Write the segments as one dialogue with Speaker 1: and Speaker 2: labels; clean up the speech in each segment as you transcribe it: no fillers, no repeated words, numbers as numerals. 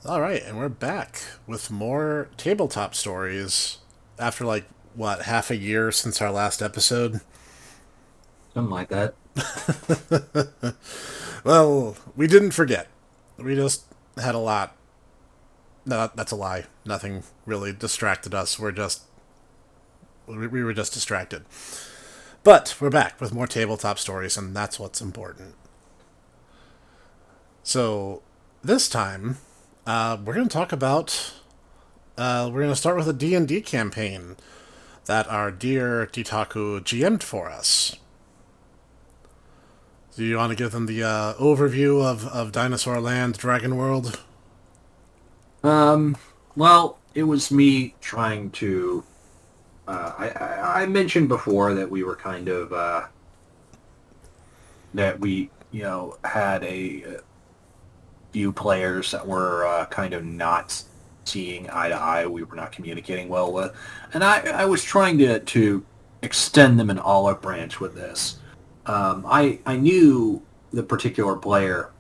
Speaker 1: All right, and we're back with more tabletop stories after what, half a year since our last episode.
Speaker 2: Something like that.
Speaker 1: Well, we didn't forget. We just had a lot. No, that's a lie. Nothing really distracted us. We were just distracted. But we're back with more tabletop stories, and that's what's important. So this time, we're going to talk about. We're going to start with a D&D campaign that our dear Dietaku GM'd for us. Do you want to give them the overview of Dinosaur Land, Dragon World?
Speaker 2: Um, well, it was me trying to. I mentioned before that we were kind of that we had a few players that were kind of not seeing eye to eye. We were not communicating well with, and I was trying to extend them an olive branch with this. I knew the particular player.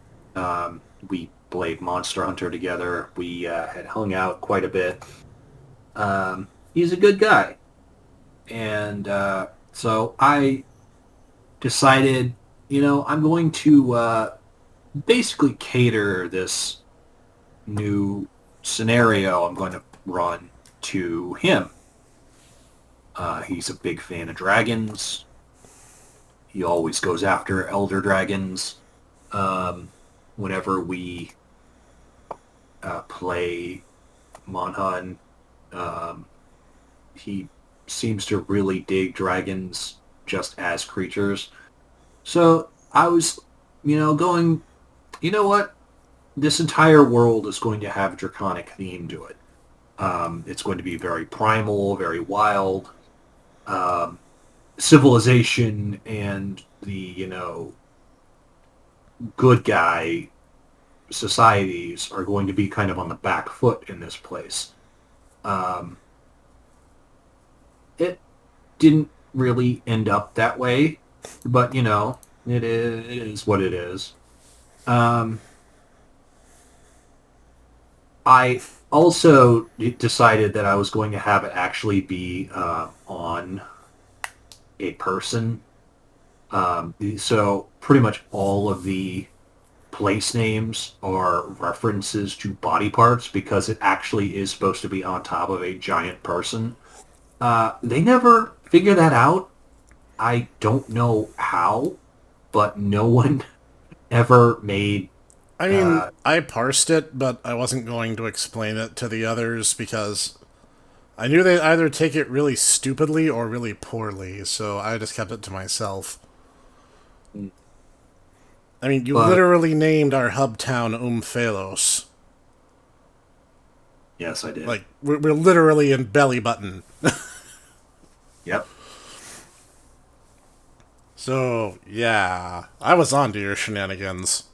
Speaker 2: We played Monster Hunter together. We had hung out quite a bit. He's a good guy, and so I decided, I'm going to basically cater this new scenario I'm going to run to him. He's a big fan of dragons. He always goes after elder dragons. Whenever we play Monhun, he seems to really dig dragons just as creatures. So I was, going, you know what? This entire world is going to have a draconic theme to it. It's going to be very primal, very wild. Um, Civilization and the, good guy societies are going to be kind of on the back foot in this place. Um, it didn't really end up that way, but it is what it is. Um, I also decided that I was going to have it actually be on a person. So pretty much all of the place names are references to body parts because it actually is supposed to be on top of a giant person. They never figure that out. I don't know how, but no one ever made.
Speaker 1: I mean,
Speaker 2: Uh,
Speaker 1: I parsed it, but I wasn't going to explain it to the others because I knew they'd either take it really stupidly or really poorly, so I just kept it to myself. I mean, you
Speaker 2: but
Speaker 1: literally named our hub town Umphalos.
Speaker 2: yes, I did.
Speaker 1: Like, we're literally in belly button.
Speaker 2: Yep.
Speaker 1: So, yeah, I was on to your shenanigans.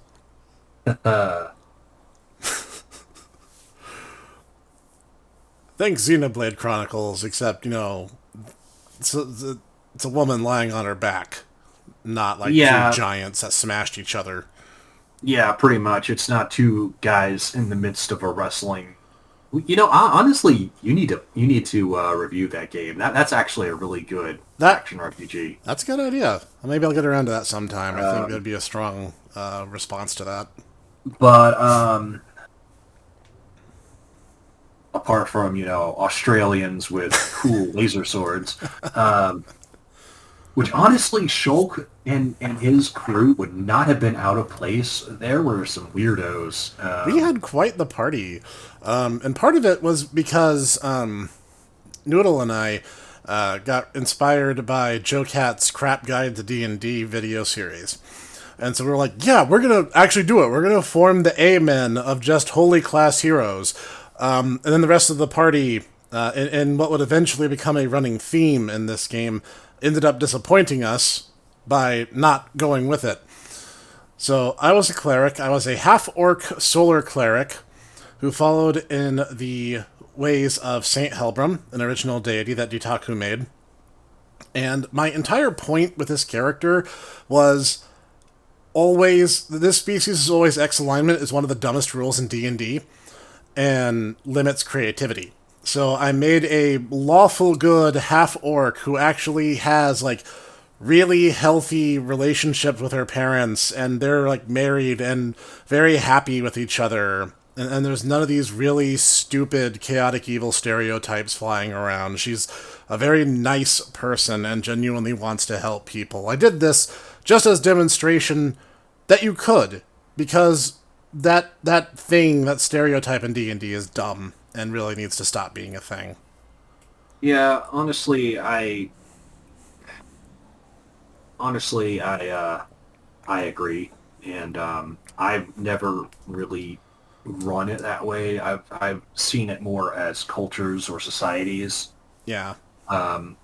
Speaker 2: Uh,
Speaker 1: Thanks, Xenoblade Chronicles, except, it's a woman lying on her back, not like two
Speaker 2: yeah,
Speaker 1: giants that smashed each other.
Speaker 2: yeah, pretty much. It's not two guys in the midst of a wrestling. Honestly, you need to review that game. That's actually a really good
Speaker 1: That
Speaker 2: action RPG.
Speaker 1: That's a good idea. Maybe I'll get around to that sometime. I think
Speaker 2: Um,
Speaker 1: that'd be a strong response to that.
Speaker 2: but apart from Australians with cool laser swords, um, which honestly Shulk and his crew would not have been out of place. There were some weirdos.
Speaker 1: We had quite the party, and part of it was because Noodle and I got inspired by Joe Cat's Crap Guide to D&D video series. And so we were like, yeah, we're going to actually do it. We're going to form the A-men of just holy class heroes. And then the rest of the party, in what would eventually become a running theme in this game, ended up disappointing us by not going with it. So I was a cleric. I was a half-orc solar cleric who followed in the ways of Saint Helbram, an original deity that Ditaku made. And my entire point with this character was always this species is always X alignment is one of the dumbest rules in D&D. and limits creativity. So I made a lawful good half-orc who actually has, like, really healthy relationship with her parents, and they're, like, married and very happy with each other. And there's none of these really stupid, chaotic, evil stereotypes flying around. She's a very nice person and genuinely wants to help people. I did this just as demonstration that you could, because that stereotype in D&D is dumb and really needs to stop being a thing.
Speaker 2: Yeah, honestly, I agree, and I've never really run it that way. I've seen it more as cultures or societies.
Speaker 1: Yeah.
Speaker 2: But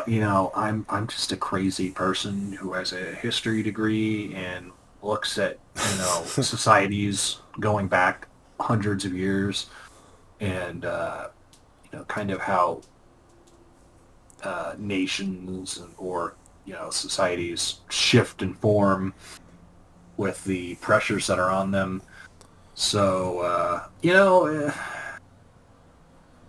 Speaker 2: I'm just a crazy person who has a history degree and looks at societies going back hundreds of years, and kind of how nations or societies shift and form with the pressures that are on them. So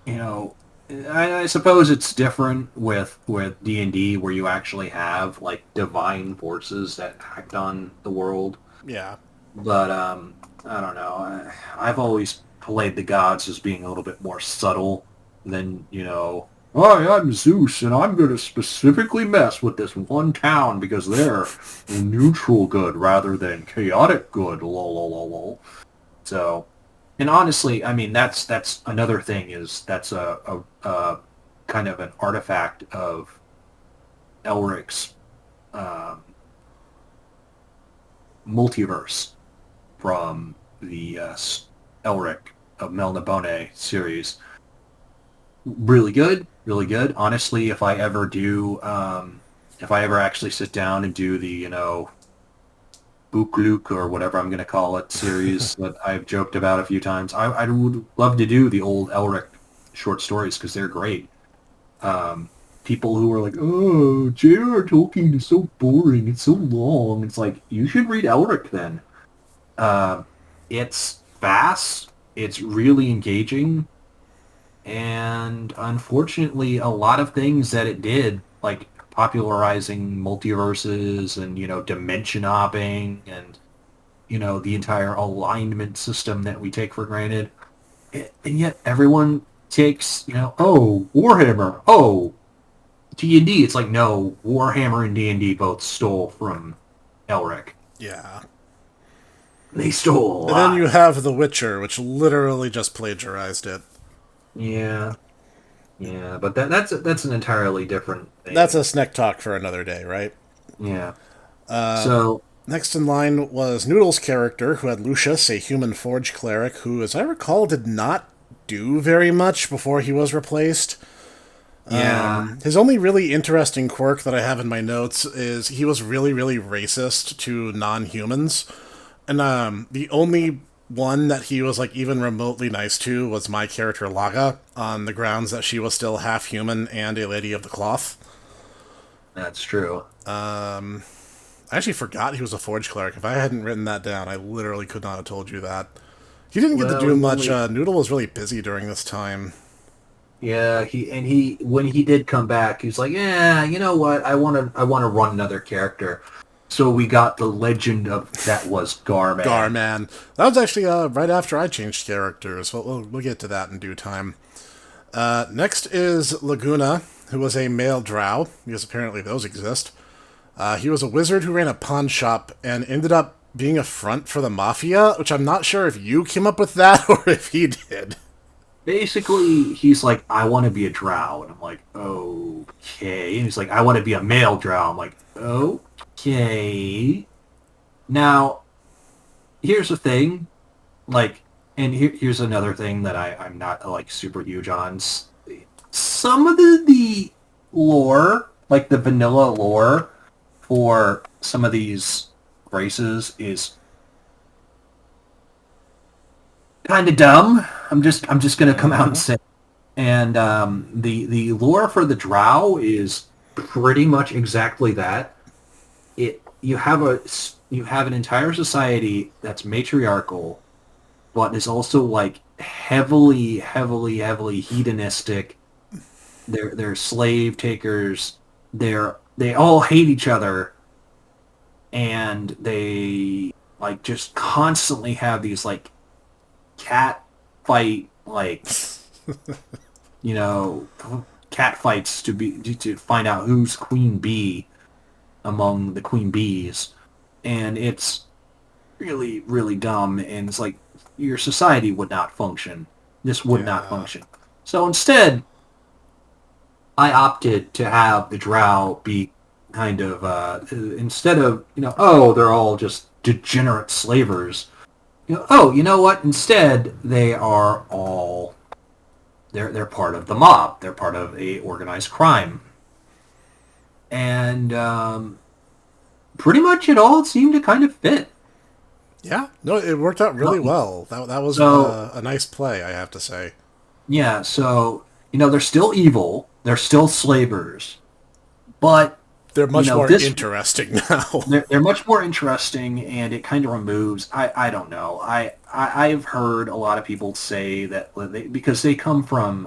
Speaker 2: I suppose it's different with D&D, where you actually have like divine forces that act on the world.
Speaker 1: Yeah.
Speaker 2: But I don't know. I've always played the gods as being a little bit more subtle than Hi, I'm Zeus, and I'm going to specifically mess with this one town because they're neutral good rather than chaotic good. Lol, lol, lol, lol. So, and honestly, I mean, that's another thing, is that's a kind of an artifact of Elric's multiverse from the Elric of Melnibone series. Really good, really good. Honestly, if I ever actually sit down and do the, Bukluk or whatever I'm going to call it series that I've joked about a few times, I would love to do the old Elric short stories because they're great. People who are like, oh, J.R.R. Tolkien is so boring, it's so long. It's like, you should read Elric then. It's fast, it's really engaging, and unfortunately, a lot of things that it did, like popularizing multiverses and, dimension hopping and, the entire alignment system that we take for granted. And yet everyone takes, oh, Warhammer, oh, D&D. It's like, no, Warhammer and D&D both stole from Elric.
Speaker 1: Yeah.
Speaker 2: They stole a lot.
Speaker 1: And then you have The Witcher, which literally just plagiarized it.
Speaker 2: Yeah. Yeah, but that's an entirely different thing.
Speaker 1: That's a snack talk for another day, right?
Speaker 2: Yeah. So
Speaker 1: Next in line was Noodle's character, who had Lucius, a human forge cleric, who, as I recall, did not do very much before he was replaced.
Speaker 2: yeah,
Speaker 1: His only really interesting quirk that I have in my notes is he was really, really racist to non-humans. And the only one that he was, like, even remotely nice to was my character Laga, on the grounds that she was still half human and a lady of the cloth.
Speaker 2: that's true.
Speaker 1: I actually forgot he was a forge cleric. If I hadn't written that down, I literally could not have told you that. He didn't get to do much. Noodle was really busy during this time.
Speaker 2: Yeah, he when he did come back, he was like, yeah, you know what? I want to run another character. So we got the legend of that was Garman.
Speaker 1: Garman. That was actually right after I changed characters. We'll get to that in due time. Next is Laguna, who was a male drow, because apparently those exist. He was a wizard who ran a pawn shop and ended up being a front for the mafia, which I'm not sure if you came up with that or if he did.
Speaker 2: Basically, he's like, I want to be a drow. And I'm like, okay. And he's like, I want to be a male drow. I'm like, okay. Now, here's the thing. Like, and here's another thing that I'm not, like, super huge on. Some of the lore, like the vanilla lore for some of these races is kind of dumb. I'm just gonna come out and say, and the lore for the Drow is pretty much exactly that. You have an entire society that's matriarchal, but is also like heavily, heavily, heavily hedonistic. They're slave takers. They all hate each other, and they like just constantly have these like cat fight, like, you know, cat fights to find out who's queen bee among the queen bees, and it's really, really dumb, and it's like your society would not function. This would not
Speaker 1: Yeah.
Speaker 2: function. So instead, I opted to have the drow be kind of, instead of, oh, they're all just degenerate slavers. Oh, you know what? Instead, they are all, they're part of the mob. They're part of a organized crime. And pretty much it all seemed to kind of fit.
Speaker 1: Yeah, no, it worked out really well. That was
Speaker 2: So,
Speaker 1: a nice play, I have to say.
Speaker 2: yeah, so, they're still evil. They're still slavers. But,
Speaker 1: They're much more
Speaker 2: this
Speaker 1: interesting now.
Speaker 2: they're much more interesting, and it kind of removes. I don't know. I've heard a lot of people say that because they come from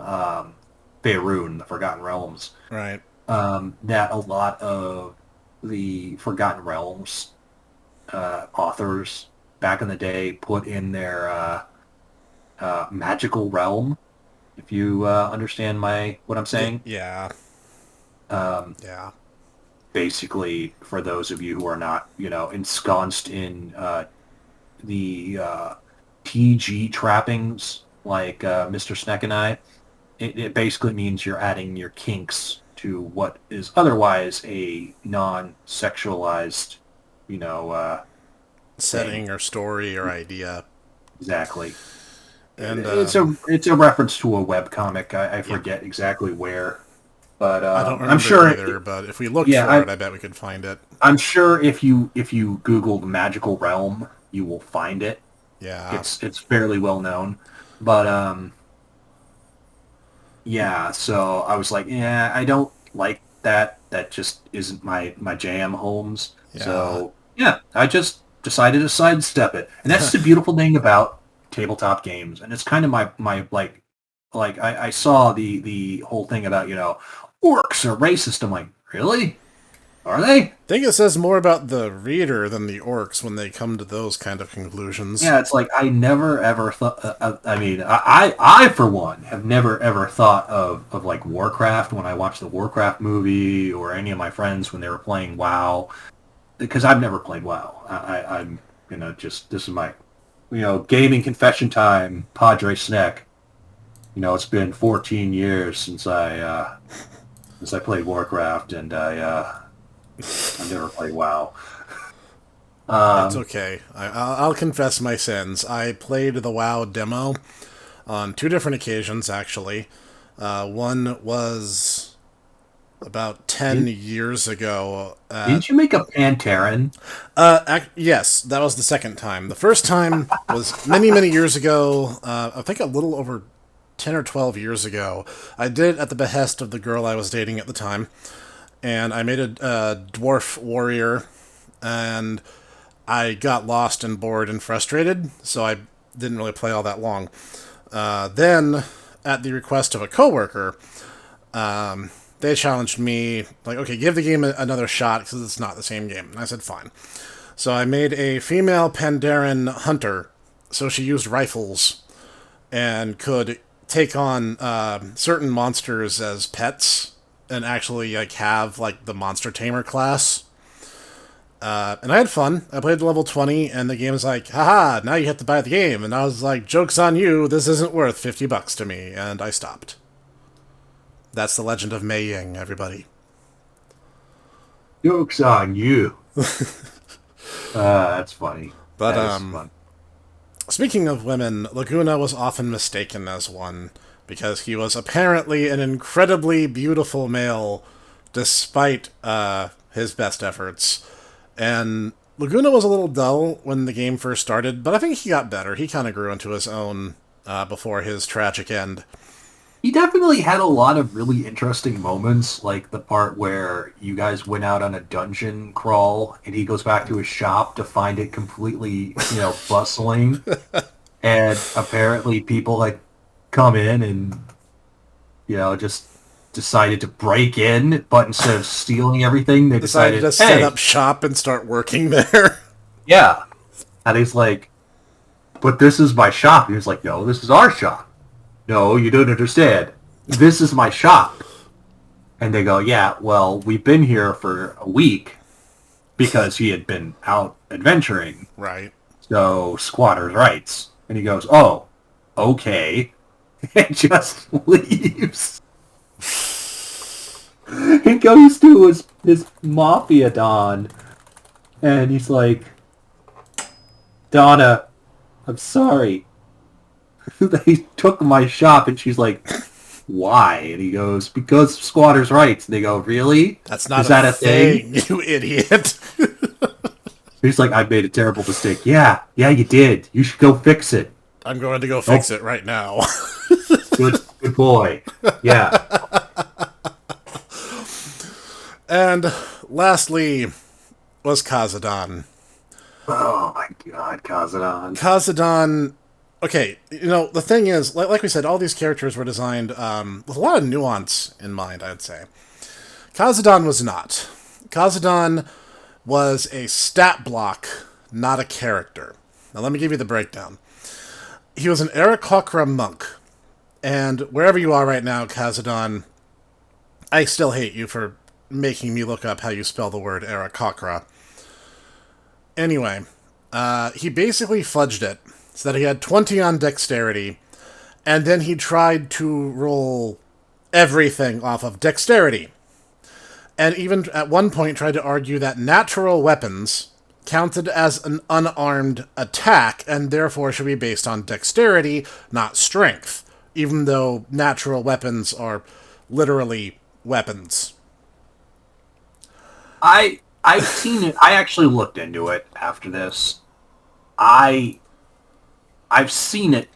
Speaker 2: Faerun, the Forgotten Realms,
Speaker 1: Right.
Speaker 2: that a lot of the Forgotten Realms authors back in the day put in their magical realm. If you understand what I'm saying.
Speaker 1: Yeah.
Speaker 2: Um,
Speaker 1: Yeah.
Speaker 2: Basically, for those of you who are not, ensconced in the TG trappings, like Mr. Sneck and I, it basically means you're adding your kinks to what is otherwise a non-sexualized,
Speaker 1: Setting
Speaker 2: thing.
Speaker 1: or story or idea.
Speaker 2: Exactly.
Speaker 1: And
Speaker 2: It's a reference to a webcomic. I
Speaker 1: yeah,
Speaker 2: forget exactly where, but
Speaker 1: I don't
Speaker 2: I'm
Speaker 1: remember
Speaker 2: sure.
Speaker 1: either, but if we looked
Speaker 2: Yeah,
Speaker 1: for it, I bet we could find it.
Speaker 2: I'm sure if you Google the magical realm, you will find it.
Speaker 1: Yeah.
Speaker 2: It's fairly well known, but yeah. So I was like, yeah, I don't like that. That just isn't my jam, Holmes.
Speaker 1: Yeah.
Speaker 2: So yeah, I just decided to sidestep it, and that's the beautiful thing about tabletop games. And it's kind of my like I saw the whole thing about orcs are racist. I'm like, really? Are they?
Speaker 1: I think it says more about the reader than the orcs when they come to those kind of conclusions.
Speaker 2: Yeah, it's like I never ever thought. I mean, I for one have never ever thought of like Warcraft when I watched the Warcraft movie or any of my friends when they were playing WoW, because I've never played WoW. I'm just this is my gaming confession time, Padre Sneck. It's been 14 years since I played Warcraft, and I never played WoW.
Speaker 1: It's okay. I'll confess my sins. I played the WoW demo on two different occasions, actually. One was about 10
Speaker 2: Didn't,
Speaker 1: years ago.
Speaker 2: didn't you make a Panteran?
Speaker 1: Yes, that was the second time. The first time was many, many years ago. I think a little over 10 or 12 years ago. I did it at the behest of the girl I was dating at the time. And I made a dwarf warrior, and I got lost and bored and frustrated, so I didn't really play all that long. Then, at the request of a coworker, they challenged me, like, okay, give the game another shot, because it's not the same game. And I said, fine. So I made a female Pandaren hunter, so she used rifles, and could take on certain monsters as pets, and actually, like, have, like, the monster tamer class. And I had fun. I played to level 20, and the game was like, haha, now you have to buy the game. And I was like, joke's on you, this isn't worth $50 to me. And I stopped. That's the legend of Mei Ying, everybody.
Speaker 2: Joke's on you. That's funny.
Speaker 1: But,
Speaker 2: That is fun.
Speaker 1: speaking of women, Laguna was often mistaken as one, because he was apparently an incredibly beautiful male, despite, his best efforts. And Laguna was a little dull when the game first started, but I think he got better. He kind of grew into his own before his tragic end.
Speaker 2: He definitely had a lot of really interesting moments, like the part where you guys went out on a dungeon crawl and he goes back to his shop to find it completely, bustling. And apparently people had come in and, just decided to break in, but instead of stealing everything, they
Speaker 1: Decided
Speaker 2: decided,
Speaker 1: to set
Speaker 2: hey,
Speaker 1: up shop and start working there.
Speaker 2: yeah. And he's like, but this is my shop. He was like, no, this is our shop. No, you don't understand. This is my shop. And they go, yeah, well, we've been here for a week because he had been out adventuring.
Speaker 1: Right.
Speaker 2: So squatters' rights. And he goes, oh, okay. And just leaves. He goes to his mafia don. And he's like, Donna, I'm sorry. They took my shop. And she's like, why? And he goes, because of squatters' rights. And they go, really?
Speaker 1: That's not
Speaker 2: Is that a thing?
Speaker 1: you idiot.
Speaker 2: He's like, I made a terrible mistake. Yeah, you did. You should go fix it.
Speaker 1: I'm going to go fix it right now.
Speaker 2: Good boy. Yeah.
Speaker 1: And lastly was Kazodan.
Speaker 2: Oh my god, Kazodan.
Speaker 1: Kazodan. Okay, the thing is, like we said, all these characters were designed with a lot of nuance in mind, I'd say. Kazodan was not. Kazodan was a stat block, not a character. Now let me give you the breakdown. He was an Aarakocra monk. And wherever you are right now, Kazodan, I still hate you for making me look up how you spell the word Aarakocra. Anyway, he basically fudged it so that he had 20 on dexterity, and then he tried to roll everything off of dexterity. And even at one point tried to argue that natural weapons counted as an unarmed attack and therefore should be based on dexterity, not strength, even though natural weapons are literally weapons.
Speaker 2: I've seen it. I actually looked into it after this. I've seen it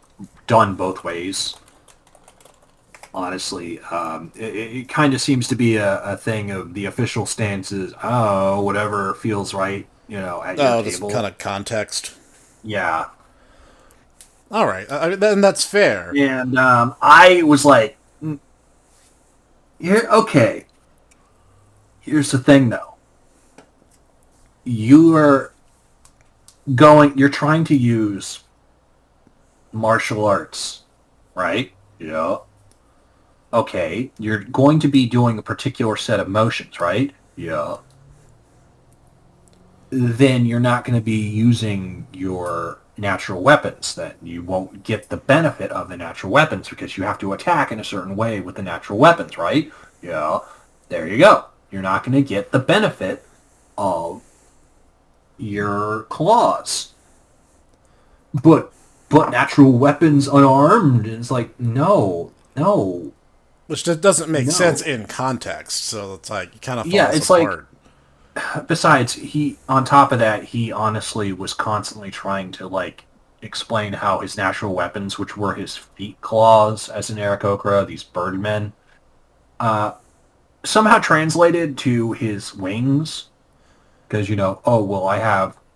Speaker 2: done both ways. Honestly, it kind of seems to be a thing of the official stance is, oh, whatever feels right, at your table.
Speaker 1: Just kind of context.
Speaker 2: Yeah.
Speaker 1: All right, then that's fair.
Speaker 2: And I was like, okay. Here's the thing, though. You're trying to use martial arts, right? Yeah. Okay, you're going to be doing a particular set of motions, right? Yeah. Then you're not going to be using your natural weapons. Then you won't get the benefit of the natural weapons because you have to attack in a certain way with the natural weapons, right? Yeah. There you go. You're not going to get the benefit of your claws. But natural weapons unarmed, and it's like, no.
Speaker 1: Which just doesn't make sense in context, so it's like, it kind of falls
Speaker 2: it's
Speaker 1: apart.
Speaker 2: Like, besides, on top of that, he honestly was constantly trying to, explain how his natural weapons, which were his feet claws as an Aarakocra, these birdmen, somehow translated to his wings. Because, I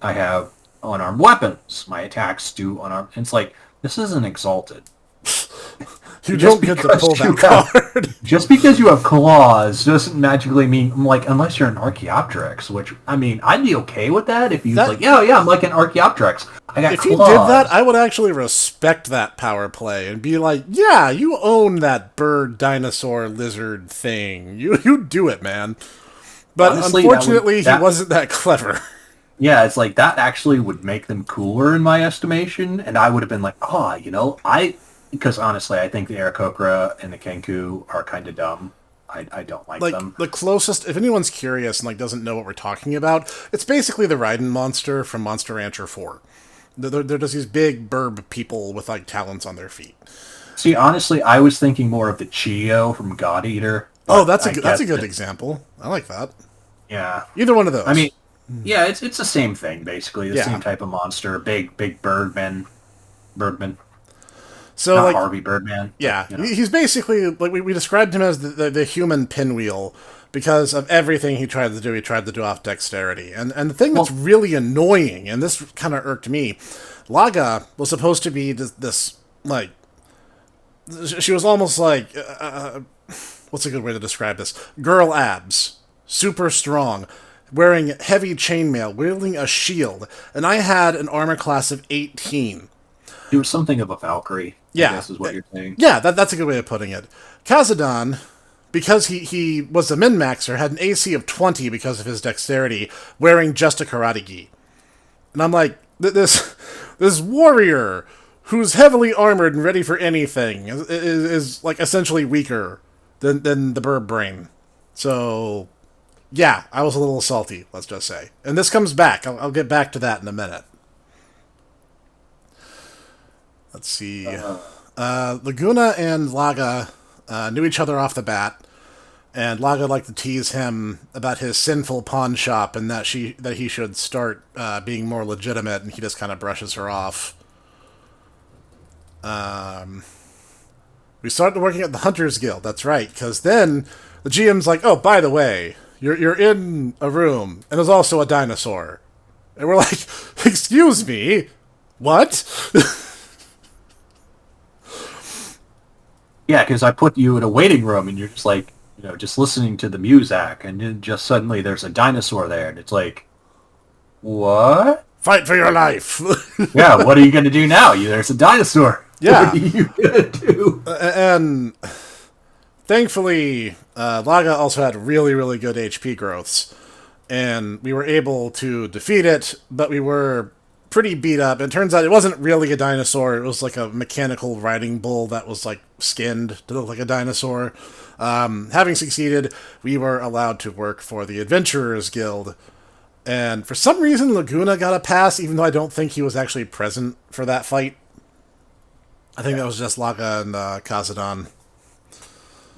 Speaker 2: have unarmed weapons. My attacks do unarmed. And it's like, this isn't exalted.
Speaker 1: You don't get to pull that card.
Speaker 2: Just because you have claws doesn't magically mean, unless you're an Archaeopteryx, which, I'd be okay with that if you was I'm like an Archaeopteryx. I got
Speaker 1: claws.
Speaker 2: If
Speaker 1: you did that, I would actually respect that power play and be like, yeah, you own that bird, dinosaur, lizard thing. You do it, man. But honestly, unfortunately, he wasn't that clever.
Speaker 2: Yeah, it's like, that actually would make them cooler in my estimation, and I would have been like, because honestly, I think the Aarakocra and the Kenku are kind of dumb. I don't like them.
Speaker 1: The closest, if anyone's curious and doesn't know what we're talking about, it's basically the Raiden monster from Monster Rancher 4. They're just these big burb people with talons on their feet.
Speaker 2: See, honestly, I was thinking more of the Chio from God Eater.
Speaker 1: Oh, that's a good example. I like that.
Speaker 2: Yeah.
Speaker 1: Either one of those.
Speaker 2: Yeah, it's the same thing basically. The same type of monster, big birdman.
Speaker 1: So,
Speaker 2: not Harvey Birdman.
Speaker 1: Yeah, he's basically, we described him as the human pinwheel, because of everything he tried to do off dexterity. And the thing that's really annoying, and this kind of irked me, Laga was supposed to be this like, she was almost like, what's a good way to describe this? Girl abs. Super strong. Wearing heavy chainmail, wielding a shield. And I had an armor class of 18.
Speaker 2: He was something of a Valkyrie,
Speaker 1: Yeah.
Speaker 2: I guess is what you're saying.
Speaker 1: Yeah, that's a good way of putting it. Kazodan, because he was a min-maxer, had an AC of 20 because of his dexterity, wearing just a karate gi. And I'm like, this warrior who's heavily armored and ready for anything is like essentially weaker than the bird brain. So, yeah, I was a little salty, let's just say. And this comes back. I'll get back to that in a minute. Let's see. Laguna and Laga knew each other off the bat, and Laga liked to tease him about his sinful pawn shop and that he should start being more legitimate, and he just kind of brushes her off. We started working at the Hunters Guild, that's right, because then the GM's like, oh, by the way, you're in a room, and there's also a dinosaur. And we're like, excuse me? What?
Speaker 2: Yeah, because I put you in a waiting room, and you're just like, just listening to the music, and then just suddenly there's a dinosaur there, and it's like, what?
Speaker 1: Fight for your life!
Speaker 2: Yeah, what are you going to do now? There's a dinosaur.
Speaker 1: Yeah.
Speaker 2: What are you going to do?
Speaker 1: And thankfully, Laga also had really, really good HP growths, and we were able to defeat it, but we were pretty beat up. It turns out it wasn't really a dinosaur. It was like a mechanical riding bull that was like skinned to look like a dinosaur. Having succeeded, we were allowed to work for the Adventurers Guild. And for some reason, Laguna got a pass, even though I don't think he was actually present for that fight. I think that was just Laga and Kazodan.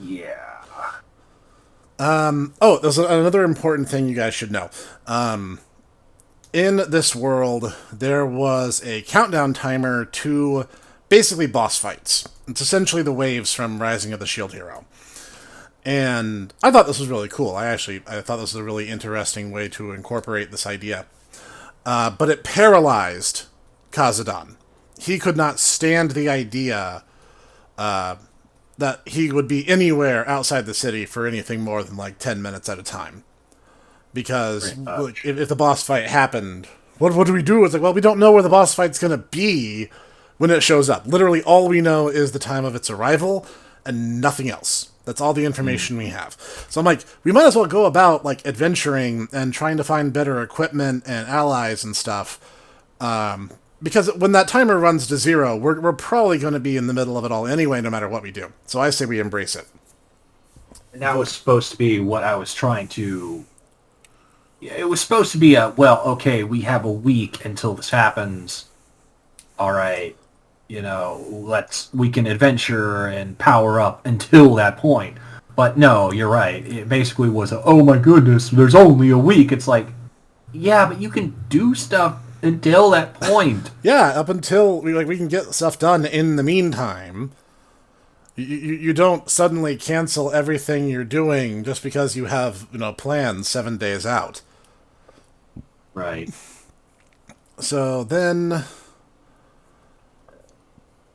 Speaker 2: Yeah.
Speaker 1: There's another important thing you guys should know. In this world, there was a countdown timer to basically boss fights. It's essentially the waves from Rising of the Shield Hero. And I thought this was really cool. I thought this was a really interesting way to incorporate this idea. But it paralyzed Kazodan. He could not stand the idea that he would be anywhere outside the city for anything more than like 10 minutes at a time. Because if the boss fight happened, what do we do? It's like, well, we don't know where the boss fight's going to be when it shows up. Literally, all we know is the time of its arrival and nothing else. That's all the information we have. So I'm like, we might as well go about like adventuring and trying to find better equipment and allies and stuff. Because when that timer runs to 0, we're probably going to be in the middle of it all anyway, no matter what we do. So I say we embrace it.
Speaker 2: And that was supposed to be what I was trying to... It was supposed to be okay, we have a week until this happens. All right, we can adventure and power up until that point. But no, you're right. It basically was, oh my goodness, there's only a week. It's like, yeah, but you can do stuff until that point.
Speaker 1: Yeah, up until we can get stuff done in the meantime. You don't suddenly cancel everything you're doing just because you have plans 7 days out.
Speaker 2: Right.
Speaker 1: So then,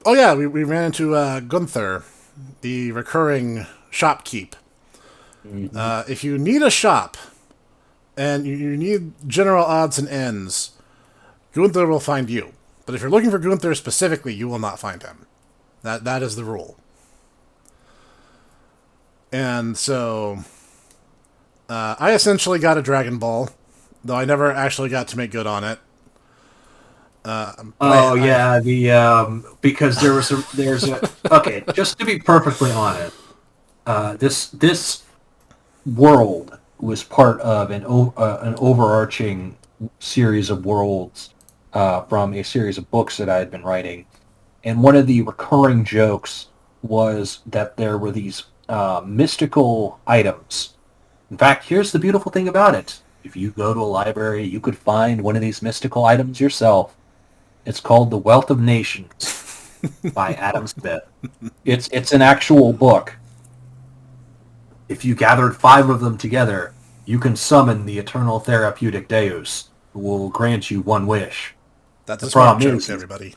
Speaker 1: oh yeah, we ran into Gunther, the recurring shopkeep. Mm-hmm. If you need a shop and you need general odds and ends, Gunther will find you. But if you're looking for Gunther specifically, you will not find him. That is the rule. And so, I essentially got a Dragon Ball, though I never actually got to make good on it.
Speaker 2: Because there's a okay, just to be perfectly honest, this world was part of an overarching series of worlds from a series of books that I had been writing, and one of the recurring jokes was that there were these mystical items. In fact, here's the beautiful thing about it. If you go to a library, you could find one of these mystical items yourself. It's called The Wealth of Nations by Adam Smith. It's an actual book. if you gathered 5 of them together, you can summon the eternal therapeutic Deus, who will grant you 1 wish.
Speaker 1: That's
Speaker 2: The
Speaker 1: a smart
Speaker 2: problem
Speaker 1: joke, everybody.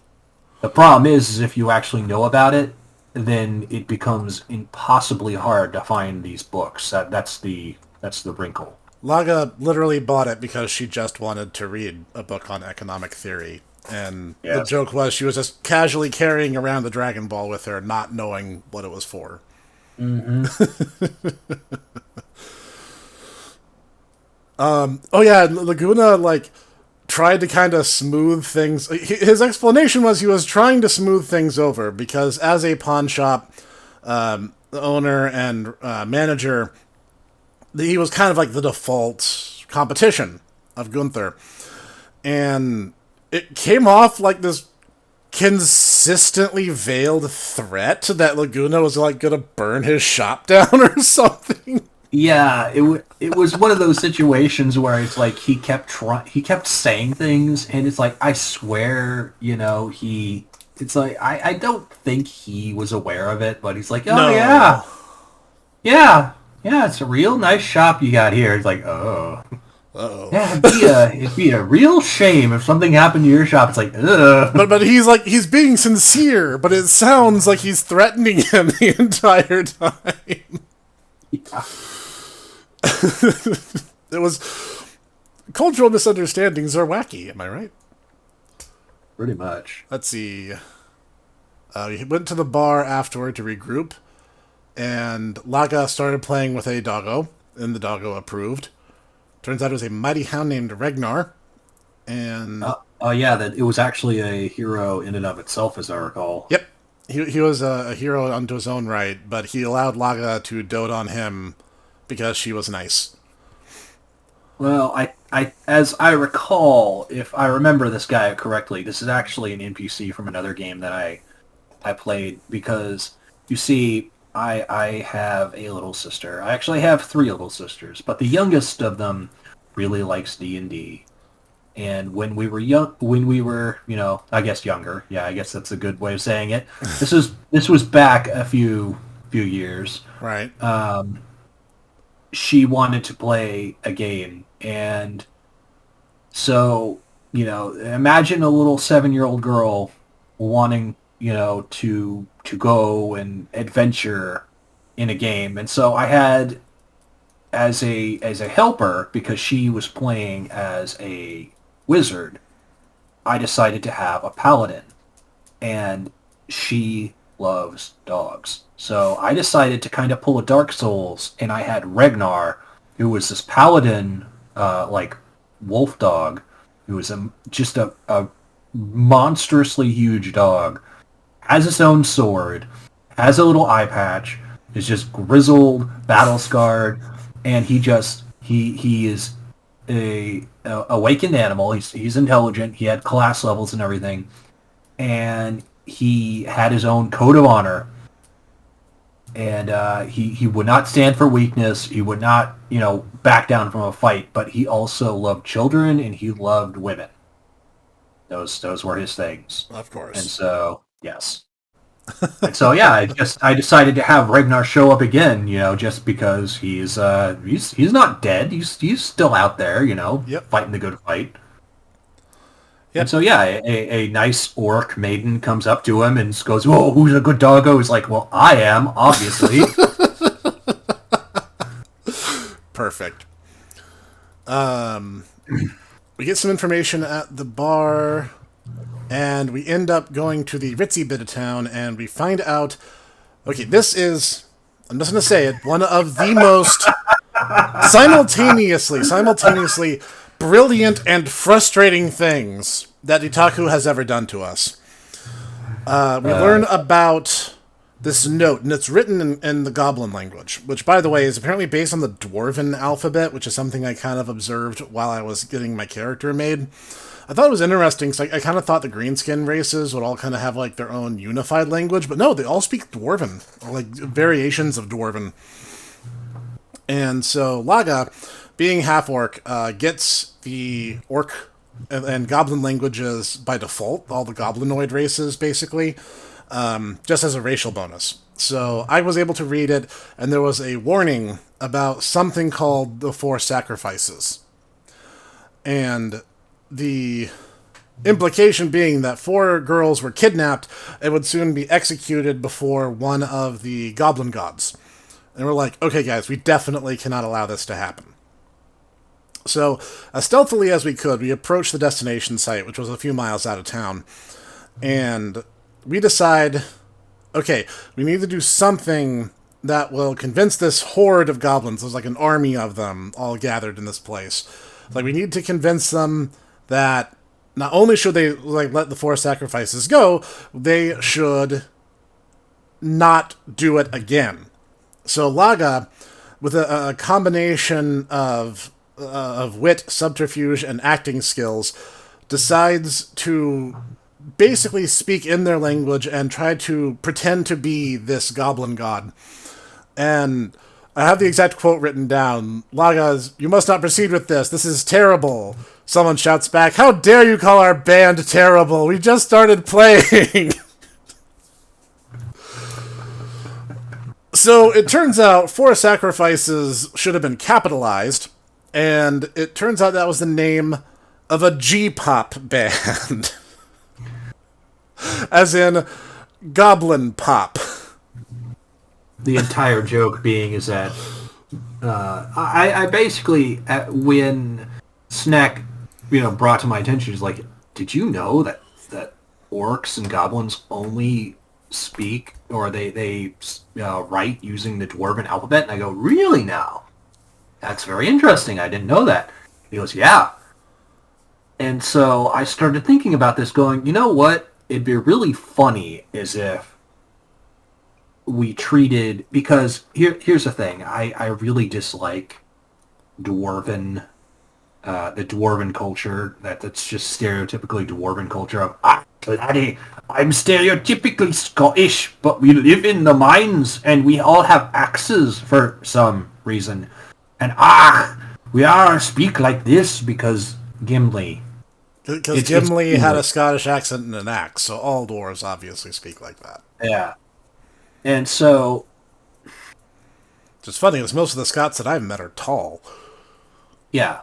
Speaker 2: The problem is if you actually know about it, then it becomes impossibly hard to find these books. That's the wrinkle.
Speaker 1: Laga literally bought it because she just wanted to read a book on economic theory. And the
Speaker 2: Yes.
Speaker 1: joke was she was just casually carrying around the Dragon Ball with her, not knowing what it was for.
Speaker 2: Mm-hmm.
Speaker 1: Oh yeah, Laguna, like, tried to kind of smooth things. His explanation was he was trying to smooth things over because as a pawn shop owner and manager, he was kind of like the default competition of Gunther. And it came off like this consistently veiled threat that Laguna was like gonna burn his shop down or something.
Speaker 2: Yeah, it was one of those situations where it's like he kept saying things, and it's like, I swear, it's like I don't think he was aware of it, but he's like, oh
Speaker 1: No.
Speaker 2: yeah, it's a real nice shop you got here. It's like, oh.
Speaker 1: Uh-oh.
Speaker 2: Yeah, it'd be a real shame if something happened to your shop. It's like, ugh.
Speaker 1: But he's being sincere, but it sounds like he's threatening him the entire time.
Speaker 2: Yeah.
Speaker 1: It was cultural misunderstandings are wacky, am I right?
Speaker 2: Pretty much.
Speaker 1: Let's see. We went to the bar afterward to regroup, and Laga started playing with a doggo, and the doggo approved. Turns out it was a mighty hound named Regnar, and...
Speaker 2: Yeah, that it was actually a hero in and of itself, as I recall.
Speaker 1: Yep. He was a hero unto his own right, but he allowed Laga to dote on him because she was nice.
Speaker 2: Well, as I recall, if I remember this guy correctly, this is actually an NPC from another game that I played, because, you see, I have a little sister. I actually have 3 little sisters, but the youngest of them really likes D&D. And when we were, I guess younger, yeah, I guess that's a good way of saying it. This was back a few years.
Speaker 1: Right.
Speaker 2: She wanted to play a game, and so, imagine a little 7-year-old girl wanting, to go and adventure in a game. And so I had, as a helper, because she was playing as a wizard, I decided to have a paladin, and she loves dogs. So I decided to kind of pull a Dark Souls, and I had Regnar, who was this paladin, like wolf dog, who was just a monstrously huge dog, has his own sword, has a little eye patch, is just grizzled, battle scarred, and he is a awakened animal. He's intelligent. He had class levels and everything, and he had his own code of honor. And he would not stand for weakness. He would not, back down from a fight. But he also loved children, and he loved women. Those were his things.
Speaker 1: Of course.
Speaker 2: And so, yes. And so, yeah, I decided to have Ragnar show up again, just because he's not dead. He's still out there,
Speaker 1: Yep.
Speaker 2: fighting the good fight.
Speaker 1: Yep.
Speaker 2: And so, yeah, a nice orc maiden comes up to him and goes, "Whoa, who's a good doggo?" He's like, "Well, I am, obviously."
Speaker 1: Perfect. We get some information at the bar, and we end up going to the ritzy bit of town, and we find out... Okay, this is... I'm just going to say it. One of the most simultaneously brilliant and frustrating things that Dietaku has ever done to us. We learn about this note, and it's written in the Goblin language, which, by the way, is apparently based on the Dwarven alphabet, which is something I kind of observed while I was getting my character made. I thought it was interesting, because I kind of thought the greenskin races would all kind of have, like, their own unified language, but no, they all speak Dwarven, or, like, variations of Dwarven. And so Laga, being half-orc, gets the orc and goblin languages by default, all the goblinoid races, basically. just as a racial bonus. So I was able to read it, and there was a warning about something called the Four Sacrifices. And the implication being that 4 girls were kidnapped and would soon be executed before one of the goblin gods. And we're like, okay, guys, we definitely cannot allow this to happen. So, as stealthily as we could, we approached the destination site, which was a few miles out of town. And we decide, okay, we need to do something that will convince this horde of goblins, there's like an army of them all gathered in this place. Like, we need to convince them that not only should they like let the 4 sacrifices go, they should not do it again. So Laga, with a combination of wit, subterfuge, and acting skills, decides to basically speak in their language and try to pretend to be this goblin god. And I have the exact quote written down. Laga's, "You must not proceed with this. This is terrible." Someone shouts back, "How dare you call our band terrible? We just started playing." So it turns out 4 sacrifices should have been capitalized, and it turns out that was the name of a G-pop band. As in Goblin Pop.
Speaker 2: The entire joke being is that I basically, when Snack, brought to my attention, is like, did you know that orcs and goblins only speak, or they write using the Dwarven alphabet? And I go, really now? That's very interesting. I didn't know that. He goes, yeah. And so I started thinking about this, going, you know what? It'd be really funny as if we treated, because here's the thing, I really dislike dwarven, the dwarven culture, that's just stereotypically dwarven culture of, laddie, I'm stereotypically Scottish, but we live in the mines, and we all have axes for some reason. And we are speak like this because Gimli.
Speaker 1: Because Gimli had a Scottish accent and an axe, so all dwarves obviously speak like that.
Speaker 2: Yeah. And so...
Speaker 1: It's funny, because most of the Scots that I've met are tall.
Speaker 2: Yeah.